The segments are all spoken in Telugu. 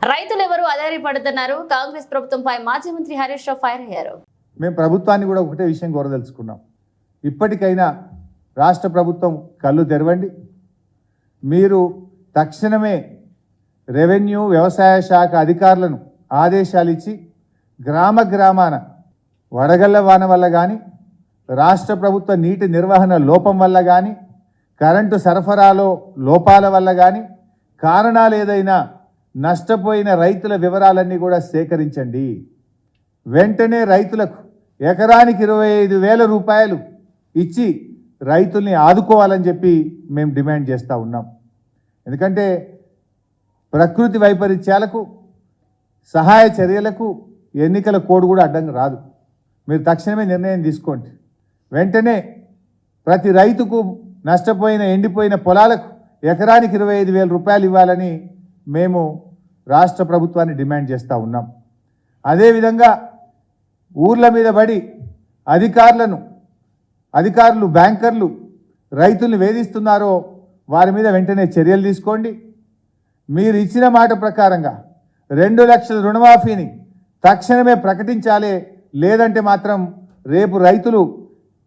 రైతులు ఎవరు ఆధారపడుతున్నారు? కాంగ్రెస్ ప్రభుత్వంపై మాజీ మంత్రి హరీష్ రావు ఫైర్ అయ్యారు. మేము ప్రభుత్వాన్ని కూడా ఒకటే విషయం కోరదలుచుకున్నాం. ఇప్పటికైనా రాష్ట్ర ప్రభుత్వం కళ్ళు తెరవండి. మీరు తక్షణమే రెవెన్యూ వ్యవసాయ శాఖ అధికారులను ఆదేశాలు ఇచ్చి గ్రామాన వడగళ్ల వాన వల్ల కానీ, రాష్ట్ర ప్రభుత్వ నీటి నిర్వహణ లోపం వల్ల కానీ, కరెంటు సరఫరాలో లోపాల వల్ల కానీ, కారణాలు ఏదైనా నష్టపోయిన రైతుల వివరాలన్నీ కూడా సేకరించండి. వెంటనే రైతులకు ఎకరానికి 25,000 రూపాయలు ఇచ్చి రైతుల్ని ఆదుకోవాలని చెప్పి మేము డిమాండ్ చేస్తూ ఉన్నాం. ఎందుకంటే ప్రకృతి వైపరీత్యాలకు, సహాయ చర్యలకు ఎన్నికల కోడ్ కూడా అడ్డం రాదు. మీరు తక్షణమే నిర్ణయం తీసుకోండి. వెంటనే ప్రతి రైతుకు నష్టపోయిన ఎండిపోయిన పొలాలకు ఎకరానికి 25,000 రూపాయలు ఇవ్వాలని మేము రాష్ట్ర ప్రభుత్వాన్ని డిమాండ్ చేస్తూ ఉన్నాం. అదేవిధంగా ఊర్ల మీద పడి అధికారులు బ్యాంకర్లు రైతుల్ని వేధిస్తున్నారో వారి మీద వెంటనే చర్యలు తీసుకోండి. మీరు ఇచ్చిన మాట ప్రకారంగా 2 లక్షల రుణమాఫీని తక్షణమే ప్రకటించాలి. లేదంటే మాత్రం రేపు రైతులు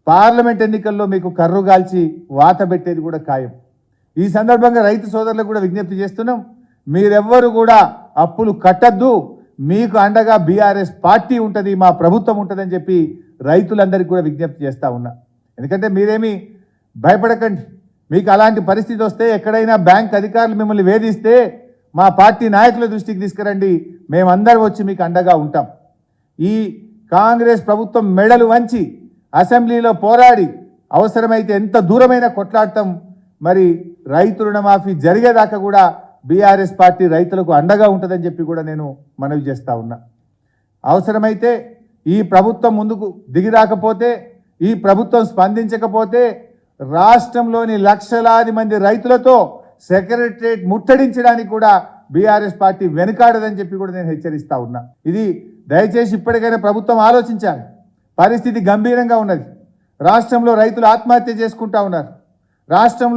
పార్లమెంట్ ఎన్నికల్లో మీకు కర్రు గాల్చి వాత పెట్టేది కూడా ఖాయం. ఈ సందర్భంగా రైతు సోదరులకు కూడా విజ్ఞప్తి చేస్తున్నాం. మీరెవ్వరు కూడా అప్పులు కట్టద్దు, మీకు అండగా బీఆర్ఎస్ పార్టీ ఉంటుంది, మా ప్రభుత్వం ఉంటుందని చెప్పి రైతులందరికీ కూడా విజ్ఞప్తి చేస్తూ ఉన్నా. ఎందుకంటే మీరేమీ భయపడకండి. మీకు అలాంటి పరిస్థితి వస్తే, ఎక్కడైనా బ్యాంక్ అధికారులు మిమ్మల్ని వేధిస్తే మా పార్టీ నాయకుల దృష్టికి తీసుకురండి, మేమందరం వచ్చి మీకు అండగా ఉంటాం. ఈ కాంగ్రెస్ ప్రభుత్వం మెడలు వంచి అసెంబ్లీలో పోరాడి అవసరమైతే ఎంత దూరమైనా కొట్లాడతాం. మరి రైతు రుణమాఫీ జరిగేదాకా కూడా బీఆర్ఎస్ పార్టీ రైతులకు అండగా ఉంటుందని చెప్పి కూడా నేను మనవి చేస్తూ ఉన్నా. అవసరమైతే ఈ ప్రభుత్వం ముందుకు దిగిరాకపోతే, ఈ ప్రభుత్వం స్పందించకపోతే రాష్ట్రంలోని లక్షలాది మంది రైతులతో సెక్రటరేట్ ముట్టడించడానికి కూడా బీఆర్ఎస్ పార్టీ వెనుకాడదని చెప్పి కూడా నేను హెచ్చరిస్తూ ఉన్నా. ఇది దయచేసి ఇప్పటికైనా ప్రభుత్వం ఆలోచించాలి. పరిస్థితి గంభీరంగా ఉన్నది. రాష్ట్రంలో రైతులు ఆత్మహత్య చేసుకుంటా ఉన్నారు. రాష్ట్రంలో